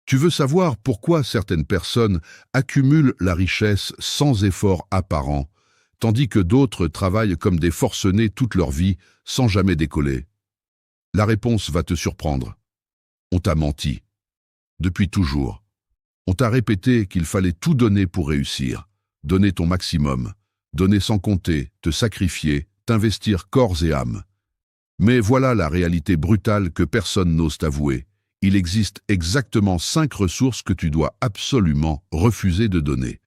Tu veux savoir pourquoi certaines personnes accumulent la richesse sans effort apparent, tandis que d'autres travaillent comme des forcenés toute leur vie sans jamais décoller? La réponse va te surprendre. On t'a menti. Depuis toujours. On t'a répété qu'il fallait tout donner pour réussir. Donner ton maximum. Donner sans compter, te sacrifier, t'investir corps et âme. Mais voilà la réalité brutale que personne n'ose t'avouer. Il existe exactement 5 ressources que tu dois absolument refuser de donner.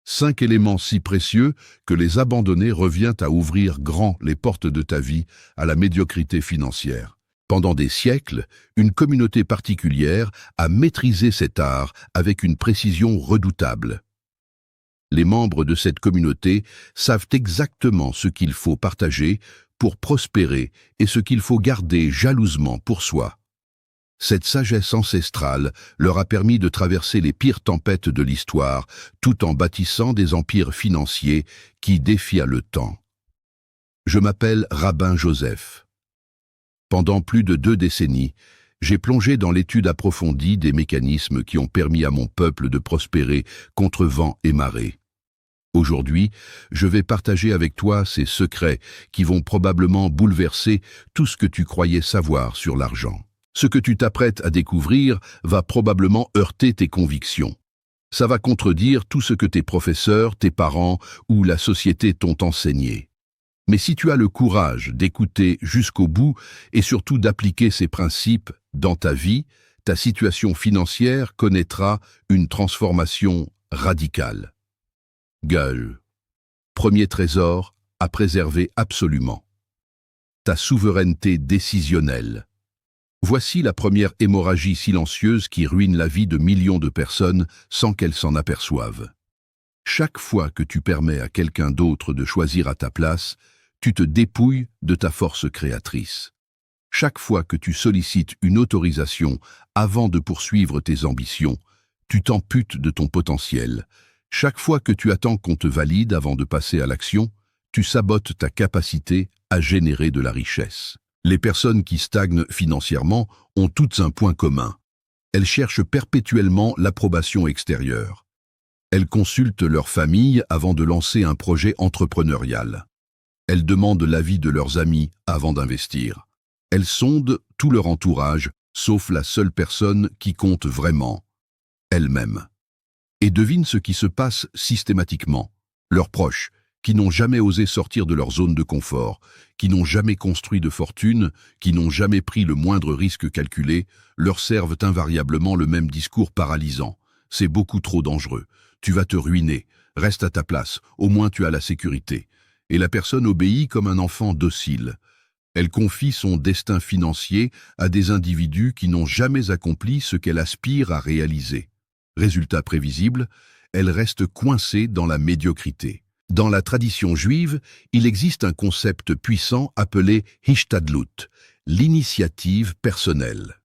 5 éléments si précieux que les abandonner revient à ouvrir grand les portes de ta vie à la médiocrité financière. Pendant des siècles, une communauté particulière a maîtrisé cet art avec une précision redoutable. Les membres de cette communauté savent exactement ce qu'il faut partager pour prospérer et ce qu'il faut garder jalousement pour soi. Cette sagesse ancestrale leur a permis de traverser les pires tempêtes de l'histoire, tout en bâtissant des empires financiers qui défient le temps. Je m'appelle Rabbin Joseph. Pendant plus de 2 décennies, j'ai plongé dans l'étude approfondie des mécanismes qui ont permis à mon peuple de prospérer contre vent et marée. Aujourd'hui, je vais partager avec toi ces secrets qui vont probablement bouleverser tout ce que tu croyais savoir sur l'argent. Ce que tu t'apprêtes à découvrir va probablement heurter tes convictions. Ça va contredire tout ce que tes professeurs, tes parents ou la société t'ont enseigné. Mais si tu as le courage d'écouter jusqu'au bout et surtout d'appliquer ces principes dans ta vie, ta situation financière connaîtra une transformation radicale. Gueule. Premier trésor à préserver absolument. Ta souveraineté décisionnelle. Voici la première hémorragie silencieuse qui ruine la vie de millions de personnes sans qu'elles s'en aperçoivent. Chaque fois que tu permets à quelqu'un d'autre de choisir à ta place, tu te dépouilles de ta force créatrice. Chaque fois que tu sollicites une autorisation avant de poursuivre tes ambitions, tu t'amputes de ton potentiel. Chaque fois que tu attends qu'on te valide avant de passer à l'action, tu sabotes ta capacité à générer de la richesse. Les personnes qui stagnent financièrement ont toutes un point commun. Elles cherchent perpétuellement l'approbation extérieure. Elles consultent leur famille avant de lancer un projet entrepreneurial. Elles demandent l'avis de leurs amis avant d'investir. Elles sondent tout leur entourage, sauf la seule personne qui compte vraiment, elles-mêmes. Et devine ce qui se passe systématiquement. Leurs proches, qui n'ont jamais osé sortir de leur zone de confort, qui n'ont jamais construit de fortune, qui n'ont jamais pris le moindre risque calculé, leur servent invariablement le même discours paralysant. C'est beaucoup trop dangereux. Tu vas te ruiner. Reste à ta place. Au moins tu as la sécurité. Et la personne obéit comme un enfant docile. Elle confie son destin financier à des individus qui n'ont jamais accompli ce qu'elle aspire à réaliser. Résultat prévisible, elle reste coincée dans la médiocrité. Dans la tradition juive, il existe un concept puissant appelé Hishtadlut, l'initiative personnelle.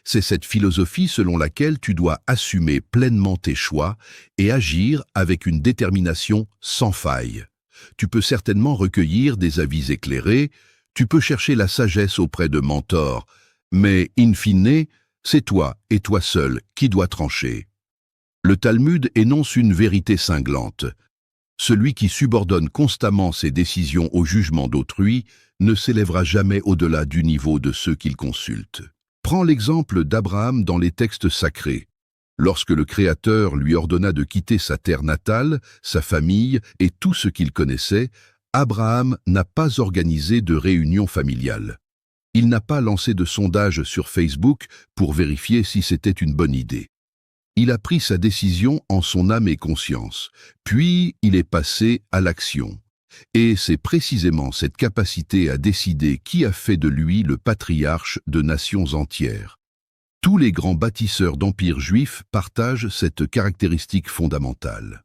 C'est cette philosophie selon laquelle tu dois assumer pleinement tes choix et agir avec une détermination sans faille. Tu peux certainement recueillir des avis éclairés, tu peux chercher la sagesse auprès de mentors, mais in fine, c'est toi et toi seul qui dois trancher. Le Talmud énonce une vérité cinglante. Celui qui subordonne constamment ses décisions au jugement d'autrui ne s'élèvera jamais au-delà du niveau de ceux qu'il consulte. Prends l'exemple d'Abraham dans les textes sacrés. Lorsque le Créateur lui ordonna de quitter sa terre natale, sa famille et tout ce qu'il connaissait, Abraham n'a pas organisé de réunion familiale. Il n'a pas lancé de sondage sur Facebook pour vérifier si c'était une bonne idée. Il a pris sa décision en son âme et conscience, puis il est passé à l'action. Et c'est précisément cette capacité à décider qui a fait de lui le patriarche de nations entières. Tous les grands bâtisseurs d'empires juifs partagent cette caractéristique fondamentale.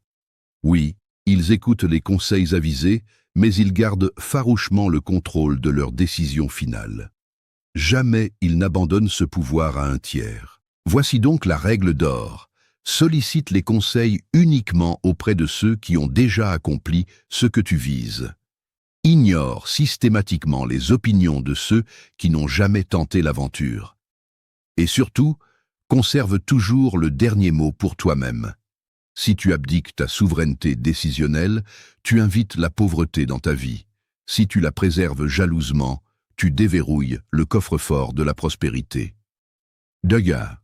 Oui, ils écoutent les conseils avisés, mais ils gardent farouchement le contrôle de leur décision finale. Jamais ils n'abandonnent ce pouvoir à un tiers. Voici donc la règle d'or. Sollicite les conseils uniquement auprès de ceux qui ont déjà accompli ce que tu vises. Ignore systématiquement les opinions de ceux qui n'ont jamais tenté l'aventure. Et surtout, Conserve toujours le dernier mot pour toi-même. Si tu abdiques ta souveraineté décisionnelle, tu invites la pauvreté dans ta vie. Si tu la préserves jalousement, tu déverrouilles le coffre-fort de la prospérité. Degas,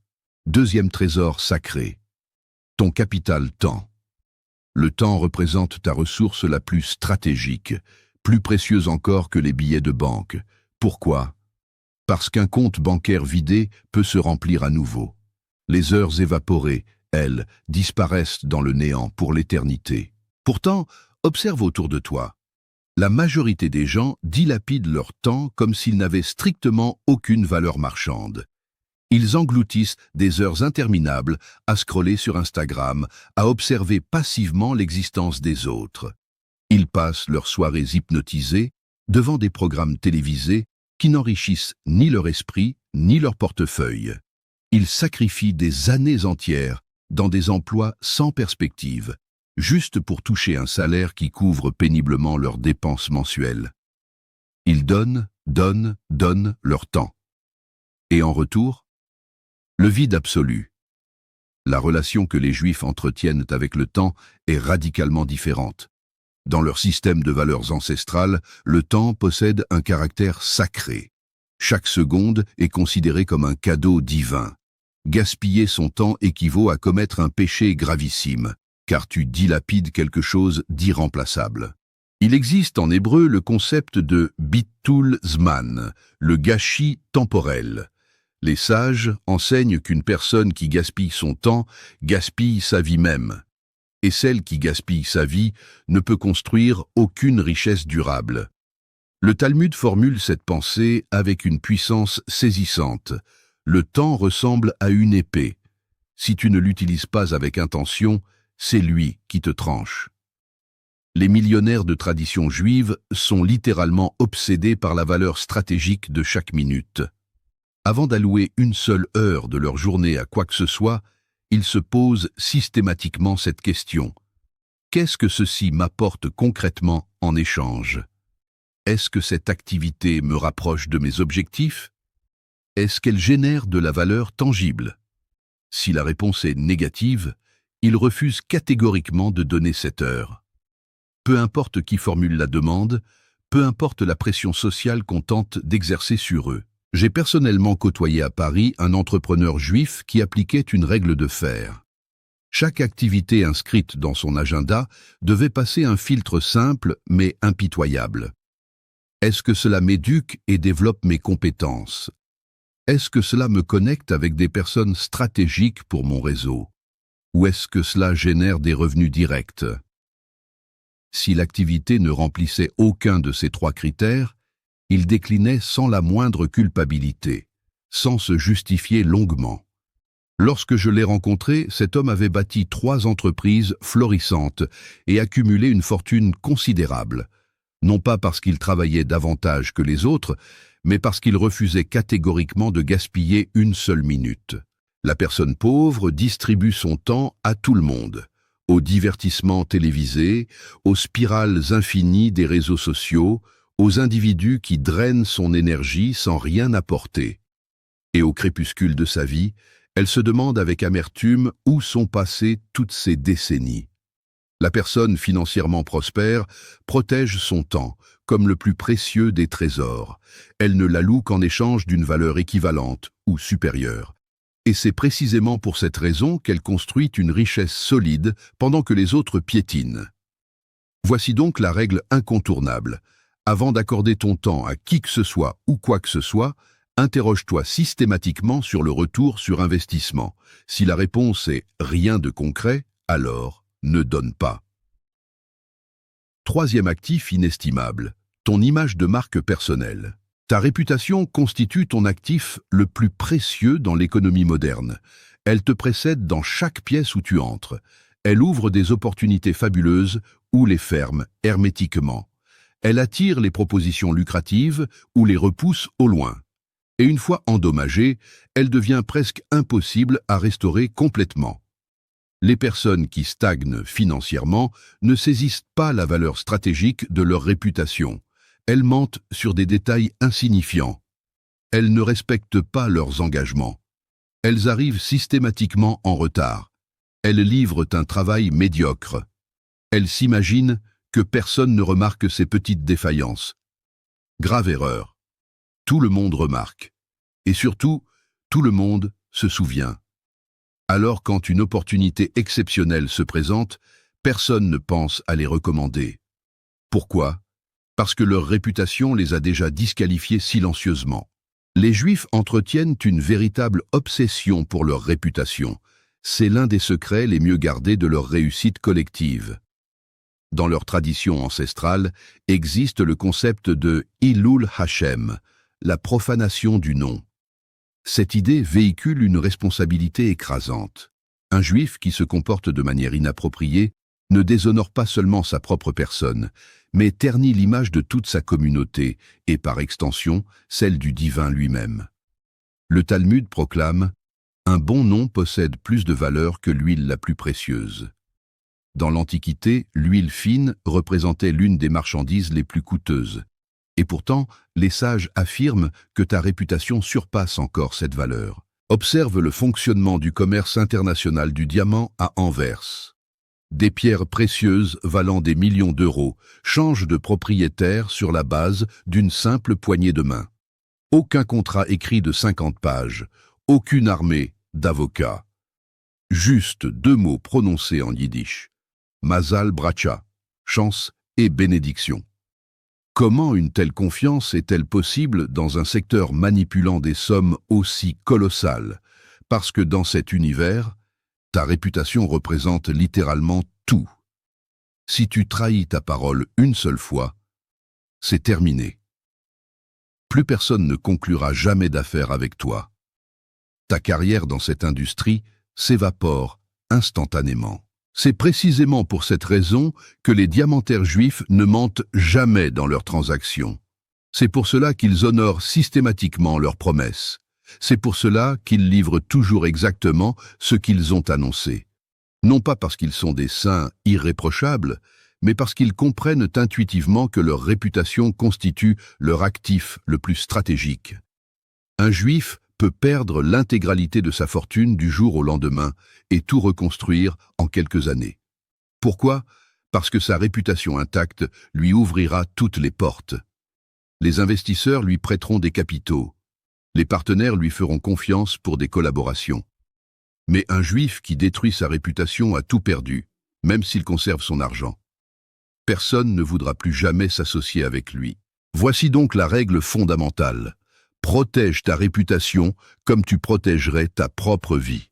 deuxième trésor sacré. Ton capital temps. Le temps représente ta ressource la plus stratégique, plus précieuse encore que les billets de banque. Pourquoi? Parce qu'un compte bancaire vidé peut se remplir à nouveau. Les heures évaporées, elles, disparaissent dans le néant pour l'éternité. Pourtant, observe autour de toi. La majorité des gens dilapident leur temps comme s'ils n'avaient strictement aucune valeur marchande. Ils engloutissent des heures interminables à scroller sur Instagram, à observer passivement l'existence des autres. Ils passent leurs soirées hypnotisées devant des programmes télévisés qui n'enrichissent ni leur esprit ni leur portefeuille. Ils sacrifient des années entières dans des emplois sans perspective, juste pour toucher un salaire qui couvre péniblement leurs dépenses mensuelles. Ils donnent leur temps. Et en retour, le vide absolu. La relation que les Juifs entretiennent avec le temps est radicalement différente. Dans leur système de valeurs ancestrales, le temps possède un caractère sacré. Chaque seconde est considérée comme un cadeau divin. Gaspiller son temps équivaut à commettre un péché gravissime, car tu dilapides quelque chose d'irremplaçable. Il existe en hébreu le concept de bittul zman, le gâchis temporel. Les sages enseignent qu'une personne qui gaspille son temps gaspille sa vie même. Et celle qui gaspille sa vie ne peut construire aucune richesse durable. Le Talmud formule cette pensée avec une puissance saisissante. Le temps ressemble à une épée. Si tu ne l'utilises pas avec intention, c'est lui qui te tranche. Les millionnaires de tradition juive sont littéralement obsédés par la valeur stratégique de chaque minute. Avant d'allouer une seule heure de leur journée à quoi que ce soit, ils se posent systématiquement cette question. Qu'est-ce que ceci m'apporte concrètement en échange? Est-ce que cette activité me rapproche de mes objectifs? Est-ce qu'elle génère de la valeur tangible? Si la réponse est négative, ils refusent catégoriquement de donner cette heure. Peu importe qui formule la demande, peu importe la pression sociale qu'on tente d'exercer sur eux. J'ai personnellement côtoyé à Paris un entrepreneur juif qui appliquait une règle de fer. Chaque activité inscrite dans son agenda devait passer un filtre simple mais impitoyable. Est-ce que cela m'éduque et développe mes compétences? Est-ce que cela me connecte avec des personnes stratégiques pour mon réseau? Ou est-ce que cela génère des revenus directs? Si l'activité ne remplissait aucun de ces trois critères, il déclinait sans la moindre culpabilité, sans se justifier longuement. Lorsque je l'ai rencontré, cet homme avait bâti 3 entreprises florissantes et accumulé une fortune considérable, non pas parce qu'il travaillait davantage que les autres, mais parce qu'il refusait catégoriquement de gaspiller une seule minute. La personne pauvre distribue son temps à tout le monde, aux divertissements télévisés, aux spirales infinies des réseaux sociaux, aux individus qui drainent son énergie sans rien apporter. Et au crépuscule de sa vie, elle se demande avec amertume où sont passées toutes ces décennies. La personne financièrement prospère protège son temps comme le plus précieux des trésors. Elle ne l'alloue qu'en échange d'une valeur équivalente ou supérieure. Et c'est précisément pour cette raison qu'elle construit une richesse solide pendant que les autres piétinent. Voici donc la règle incontournable. Avant d'accorder ton temps à qui que ce soit ou quoi que ce soit, interroge-toi systématiquement sur le retour sur investissement. Si la réponse est « rien de concret », alors ne donne pas. Troisième actif inestimable, ton image de marque personnelle. Ta réputation constitue ton actif le plus précieux dans l'économie moderne. Elle te précède dans chaque pièce où tu entres. Elle ouvre des opportunités fabuleuses ou les ferme hermétiquement. Elle attire les propositions lucratives ou les repousse au loin. Et une fois endommagée, elle devient presque impossible à restaurer complètement. Les personnes qui stagnent financièrement ne saisissent pas la valeur stratégique de leur réputation. Elles mentent sur des détails insignifiants. Elles ne respectent pas leurs engagements. Elles arrivent systématiquement en retard. Elles livrent un travail médiocre. Elles s'imaginent que personne ne remarque ces petites défaillances. Grave erreur. Tout le monde remarque. Et surtout, tout le monde se souvient. Alors quand une opportunité exceptionnelle se présente, personne ne pense à les recommander. Pourquoi? Parce que leur réputation les a déjà disqualifiés silencieusement. Les Juifs entretiennent une véritable obsession pour leur réputation. C'est l'un des secrets les mieux gardés de leur réussite collective. Dans leur tradition ancestrale, existe le concept de Hilul Hashem, la profanation du nom. Cette idée véhicule une responsabilité écrasante. Un Juif qui se comporte de manière inappropriée ne déshonore pas seulement sa propre personne, mais ternit l'image de toute sa communauté et, par extension, celle du divin lui-même. Le Talmud proclame « Un bon nom possède plus de valeur que l'huile la plus précieuse ». Dans l'Antiquité, l'huile fine représentait l'une des marchandises les plus coûteuses. Et pourtant, les sages affirment que ta réputation surpasse encore cette valeur. Observe le fonctionnement du commerce international du diamant à Anvers. Des pierres précieuses valant des millions d'euros changent de propriétaire sur la base d'une simple poignée de main. Aucun contrat écrit de 50 pages, aucune armée d'avocats. Juste 2 mots prononcés en yiddish. Mazal bracha, chance et bénédiction. Comment une telle confiance est-elle possible dans un secteur manipulant des sommes aussi colossales? Parce que dans cet univers, ta réputation représente littéralement tout. Si tu trahis ta parole une seule fois, c'est terminé. Plus personne ne conclura jamais d'affaires avec toi. Ta carrière dans cette industrie s'évapore instantanément. C'est précisément pour cette raison que les diamantaires juifs ne mentent jamais dans leurs transactions. C'est pour cela qu'ils honorent systématiquement leurs promesses. C'est pour cela qu'ils livrent toujours exactement ce qu'ils ont annoncé. Non pas parce qu'ils sont des saints irréprochables, mais parce qu'ils comprennent intuitivement que leur réputation constitue leur actif le plus stratégique. Un juif peut perdre l'intégralité de sa fortune du jour au lendemain et tout reconstruire en quelques années. Pourquoi? Parce que sa réputation intacte lui ouvrira toutes les portes. Les investisseurs lui prêteront des capitaux. Les partenaires lui feront confiance pour des collaborations. Mais un juif qui détruit sa réputation a tout perdu, même s'il conserve son argent. Personne ne voudra plus jamais s'associer avec lui. Voici donc la règle fondamentale. Protège ta réputation comme tu protégerais ta propre vie.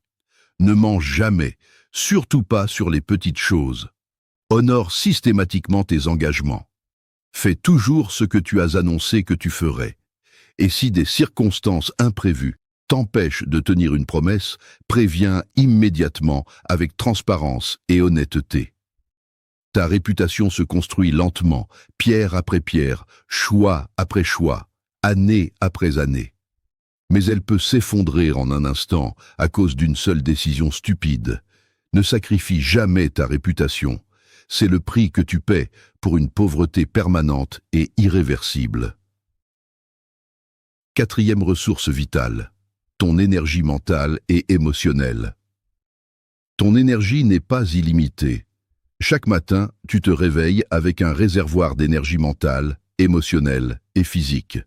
Ne mens jamais, surtout pas sur les petites choses. Honore systématiquement tes engagements. Fais toujours ce que tu as annoncé que tu ferais. Et si des circonstances imprévues t'empêchent de tenir une promesse, préviens immédiatement avec transparence et honnêteté. Ta réputation se construit lentement, pierre après pierre, choix après choix, année après année. Mais elle peut s'effondrer en un instant à cause d'une seule décision stupide. Ne sacrifie jamais ta réputation. C'est le prix que tu paies pour une pauvreté permanente et irréversible. 4e ressource vitale, ton énergie mentale et émotionnelle. Ton énergie n'est pas illimitée. Chaque matin, tu te réveilles avec un réservoir d'énergie mentale, émotionnelle et physique.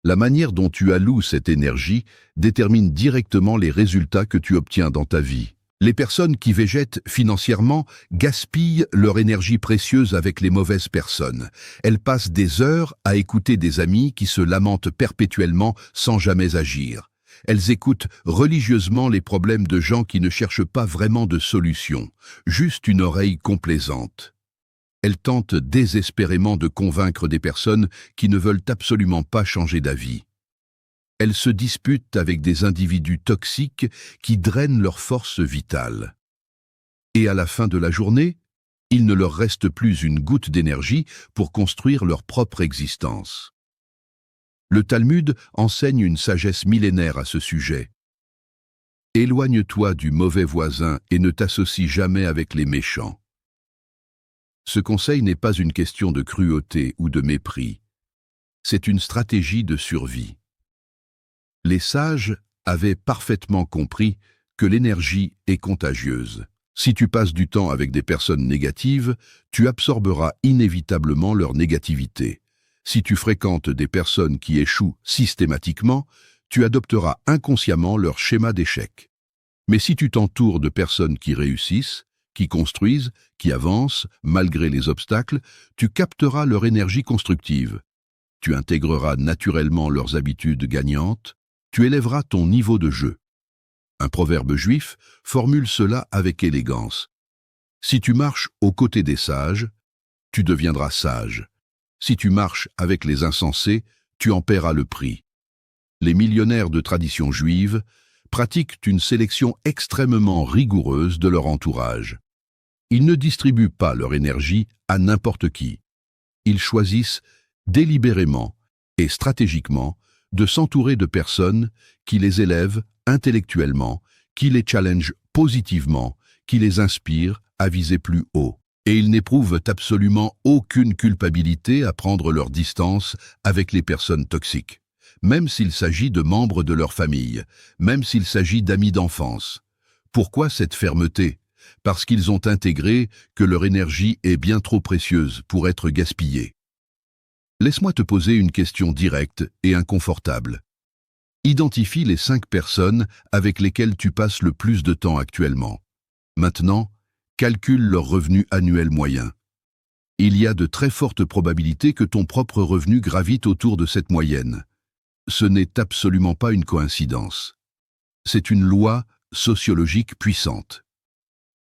La manière dont tu alloues cette énergie détermine directement les résultats que tu obtiens dans ta vie. Les personnes qui végètent financièrement gaspillent leur énergie précieuse avec les mauvaises personnes. Elles passent des heures à écouter des amis qui se lamentent perpétuellement sans jamais agir. Elles écoutent religieusement les problèmes de gens qui ne cherchent pas vraiment de solution, juste une oreille complaisante. Elles tentent désespérément de convaincre des personnes qui ne veulent absolument pas changer d'avis. Elles se disputent avec des individus toxiques qui drainent leur force vitale. Et à la fin de la journée, il ne leur reste plus une goutte d'énergie pour construire leur propre existence. Le Talmud enseigne une sagesse millénaire à ce sujet. Éloigne-toi du mauvais voisin et ne t'associe jamais avec les méchants. Ce conseil n'est pas une question de cruauté ou de mépris. C'est une stratégie de survie. Les sages avait parfaitement compris que l'énergie est contagieuse. Si tu passes du temps avec des personnes négatives, tu absorberas inévitablement leur négativité. Si tu fréquentes des personnes qui échouent systématiquement, tu adopteras inconsciemment leur schéma d'échec. Mais si tu t'entoures de personnes qui réussissent, qui construisent, qui avancent, malgré les obstacles, tu capteras leur énergie constructive. Tu intégreras naturellement leurs habitudes gagnantes, tu élèveras ton niveau de jeu. Un proverbe juif formule cela avec élégance. Si tu marches aux côtés des sages, tu deviendras sage. Si tu marches avec les insensés, tu en paieras le prix. Les millionnaires de tradition juive pratiquent une sélection extrêmement rigoureuse de leur entourage. Ils ne distribuent pas leur énergie à n'importe qui. Ils choisissent délibérément et stratégiquement de s'entourer de personnes qui les élèvent intellectuellement, qui les challengent positivement, qui les inspirent à viser plus haut. Et ils n'éprouvent absolument aucune culpabilité à prendre leur distance avec les personnes toxiques, même s'il s'agit de membres de leur famille, même s'il s'agit d'amis d'enfance. Pourquoi cette fermeté? Parce qu'ils ont intégré que leur énergie est bien trop précieuse pour être gaspillée. Laisse-moi te poser une question directe et inconfortable. Identifie les 5 personnes avec lesquelles tu passes le plus de temps actuellement. Maintenant, calcule leur revenu annuel moyen. Il y a de très fortes probabilités que ton propre revenu gravite autour de cette moyenne. Ce n'est absolument pas une coïncidence. C'est une loi sociologique puissante.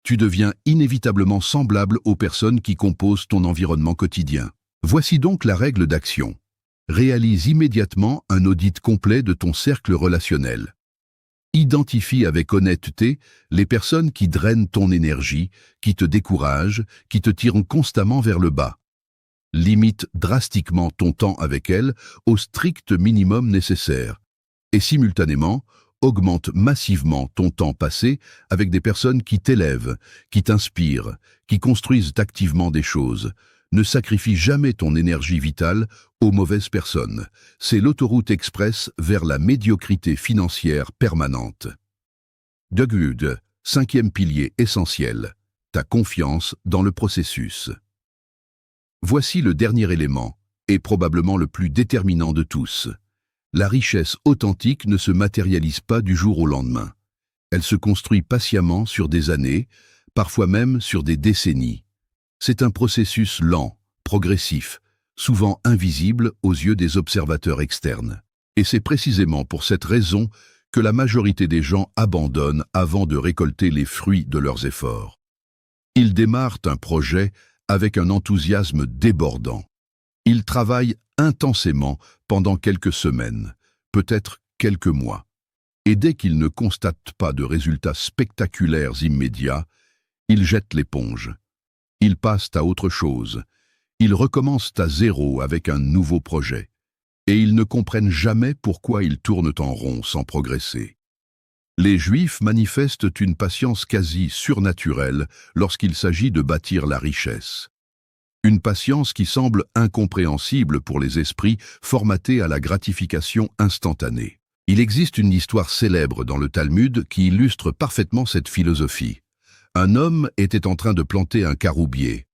Tu deviens inévitablement semblable aux personnes qui composent ton environnement quotidien. Voici donc la règle d'action. Réalise immédiatement un audit complet de ton cercle relationnel. Identifie avec honnêteté les personnes qui drainent ton énergie, qui te découragent, qui te tirent constamment vers le bas. Limite drastiquement ton temps avec elles au strict minimum nécessaire. Et simultanément, augmente massivement ton temps passé avec des personnes qui t'élèvent, qui t'inspirent, qui construisent activement des choses. Ne sacrifie jamais ton énergie vitale aux mauvaises personnes. C'est l'autoroute express vers la médiocrité financière permanente. Doug Wood, 5e pilier essentiel, ta confiance dans le processus. Voici le dernier élément, et probablement le plus déterminant de tous. La richesse authentique ne se matérialise pas du jour au lendemain. Elle se construit patiemment sur des années, parfois même sur des décennies. C'est un processus lent, progressif, souvent invisible aux yeux des observateurs externes. Et c'est précisément pour cette raison que la majorité des gens abandonnent avant de récolter les fruits de leurs efforts. Ils démarrent un projet avec un enthousiasme débordant. Ils travaillent intensément pendant quelques semaines, peut-être quelques mois. Et dès qu'ils ne constatent pas de résultats spectaculaires immédiats, ils jettent l'éponge. Ils passent à autre chose. Ils recommencent à zéro avec un nouveau projet. Et ils ne comprennent jamais pourquoi ils tournent en rond sans progresser. Les Juifs manifestent une patience quasi surnaturelle lorsqu'il s'agit de bâtir la richesse. Une patience qui semble incompréhensible pour les esprits formatés à la gratification instantanée. Il existe une histoire célèbre dans le Talmud qui illustre parfaitement cette philosophie. Un homme était en train de planter un caroubier.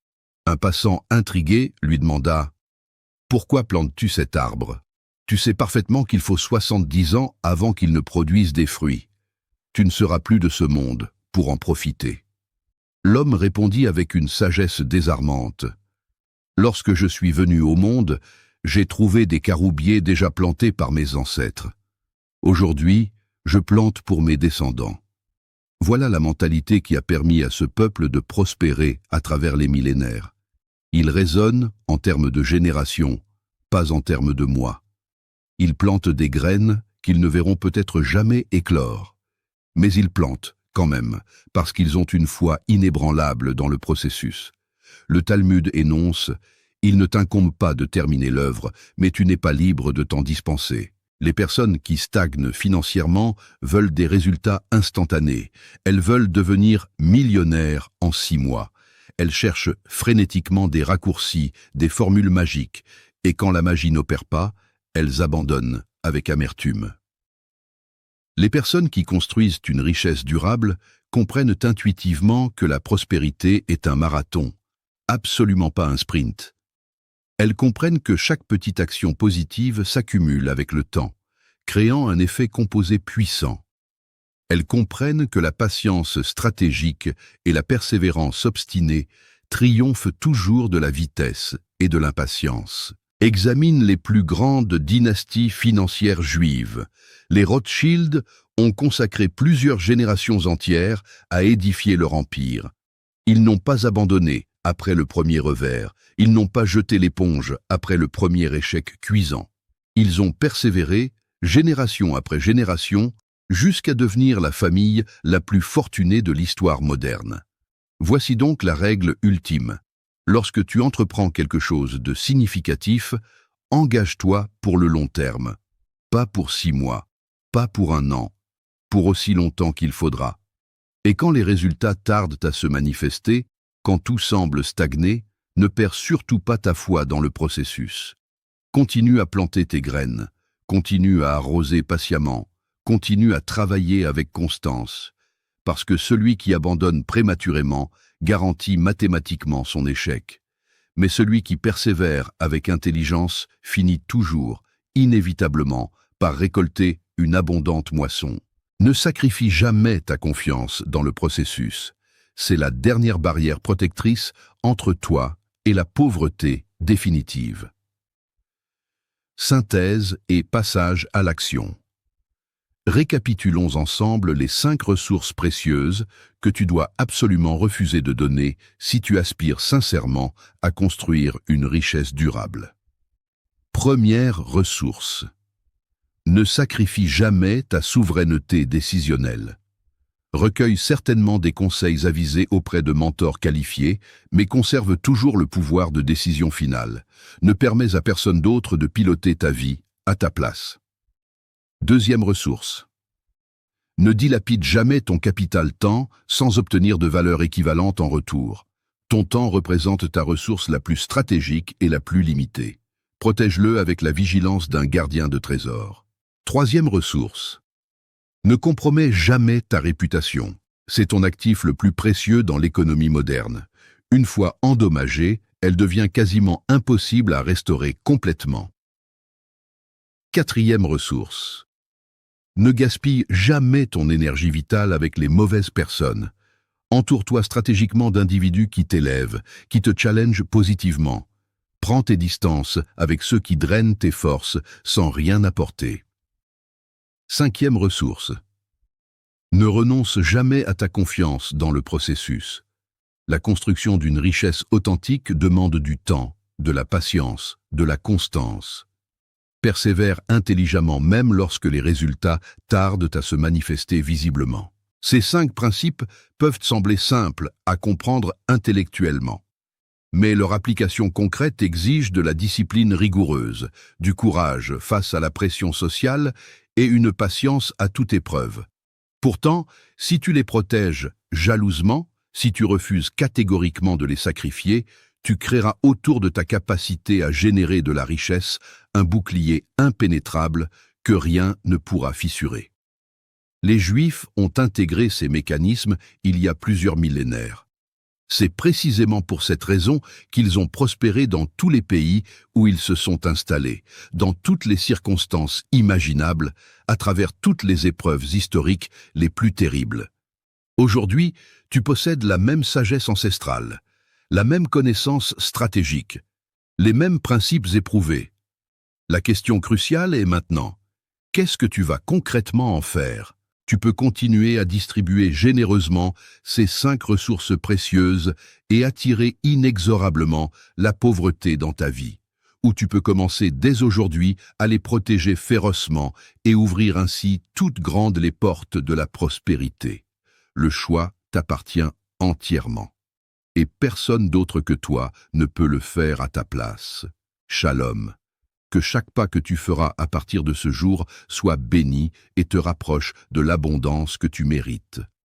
Un passant intrigué lui demanda « Pourquoi plantes-tu cet arbre? Tu sais parfaitement qu'il faut 70 ans avant qu'il ne produise des fruits. Tu ne seras plus de ce monde pour en profiter. » L'homme répondit avec une sagesse désarmante. « Lorsque je suis venu au monde, j'ai trouvé des caroubiers déjà plantés par mes ancêtres. Aujourd'hui, je plante pour mes descendants. » Voilà la mentalité qui a permis à ce peuple de prospérer à travers les millénaires. Il raisonne en termes de génération, pas en termes de mois. Ils plantent des graines qu'ils ne verront peut-être jamais éclore. Mais ils plantent, quand même, parce qu'ils ont une foi inébranlable dans le processus. Le Talmud énonce « Il ne t'incombe pas de terminer l'œuvre, mais tu n'es pas libre de t'en dispenser. » Les personnes qui stagnent financièrement veulent des résultats instantanés. Elles veulent devenir millionnaires en 6 mois. Elles cherchent frénétiquement des raccourcis, des formules magiques. Et quand la magie n'opère pas, elles abandonnent avec amertume. Les personnes qui construisent une richesse durable comprennent intuitivement que la prospérité est un marathon, absolument pas un sprint. Elles comprennent que chaque petite action positive s'accumule avec le temps, créant un effet composé puissant. Elles comprennent que la patience stratégique et la persévérance obstinée triomphent toujours de la vitesse et de l'impatience. Examine les plus grandes dynasties financières juives. Les Rothschild ont consacré plusieurs générations entières à édifier leur empire. Ils n'ont pas abandonné après le premier revers. Ils n'ont pas jeté l'éponge après le premier échec cuisant. Ils ont persévéré, génération après génération, jusqu'à devenir la famille la plus fortunée de l'histoire moderne. Voici donc la règle ultime. Lorsque tu entreprends quelque chose de significatif, engage-toi pour le long terme. Pas pour 6 mois, pas pour 1 an, pour aussi longtemps qu'il faudra. Et quand les résultats tardent à se manifester, quand tout semble stagner, ne perds surtout pas ta foi dans le processus. Continue à planter tes graines, continue à arroser patiemment, continue à travailler avec constance, parce que celui qui abandonne prématurément garantit mathématiquement son échec. Mais celui qui persévère avec intelligence finit toujours, inévitablement, par récolter une abondante moisson. Ne sacrifie jamais ta confiance dans le processus. C'est la dernière barrière protectrice entre toi et la pauvreté définitive. Synthèse et passage à l'action. Récapitulons ensemble les 5 ressources précieuses que tu dois absolument refuser de donner si tu aspires sincèrement à construire une richesse durable. Première ressource. Ne sacrifie jamais ta souveraineté décisionnelle. Recueille certainement des conseils avisés auprès de mentors qualifiés, mais conserve toujours le pouvoir de décision finale. Ne permets à personne d'autre de piloter ta vie à ta place. Deuxième ressource. Ne dilapide jamais ton capital temps sans obtenir de valeur équivalente en retour. Ton temps représente ta ressource la plus stratégique et la plus limitée. Protège-le avec la vigilance d'un gardien de trésor. Troisième ressource. Ne compromets jamais ta réputation. C'est ton actif le plus précieux dans l'économie moderne. Une fois endommagée, elle devient quasiment impossible à restaurer complètement. Quatrième ressource. Ne gaspille jamais ton énergie vitale avec les mauvaises personnes. Entoure-toi stratégiquement d'individus qui t'élèvent, qui te challengent positivement. Prends tes distances avec ceux qui drainent tes forces sans rien apporter. Cinquième ressource. Ne renonce jamais à ta confiance dans le processus. La construction d'une richesse authentique demande du temps, de la patience, de la constance. Persévère intelligemment même lorsque les résultats tardent à se manifester visiblement. Ces 5 principes peuvent sembler simples à comprendre intellectuellement. Mais leur application concrète exige de la discipline rigoureuse, du courage face à la pression sociale et une patience à toute épreuve. Pourtant, si tu les protèges jalousement, si tu refuses catégoriquement de les sacrifier, tu créeras autour de ta capacité à générer de la richesse un bouclier impénétrable que rien ne pourra fissurer. Les Juifs ont intégré ces mécanismes il y a plusieurs millénaires. C'est précisément pour cette raison qu'ils ont prospéré dans tous les pays où ils se sont installés, dans toutes les circonstances imaginables, à travers toutes les épreuves historiques les plus terribles. Aujourd'hui, tu possèdes la même sagesse ancestrale, la même connaissance stratégique, les mêmes principes éprouvés. La question cruciale est maintenant, qu'est-ce que tu vas concrètement en faire ? Tu peux continuer à distribuer généreusement ces 5 ressources précieuses et attirer inexorablement la pauvreté dans ta vie. Ou tu peux commencer dès aujourd'hui à les protéger férocement et ouvrir ainsi toutes grandes les portes de la prospérité. Le choix t'appartient entièrement. Et personne d'autre que toi ne peut le faire à ta place. Shalom. Que chaque pas que tu feras à partir de ce jour soit béni et te rapproche de l'abondance que tu mérites.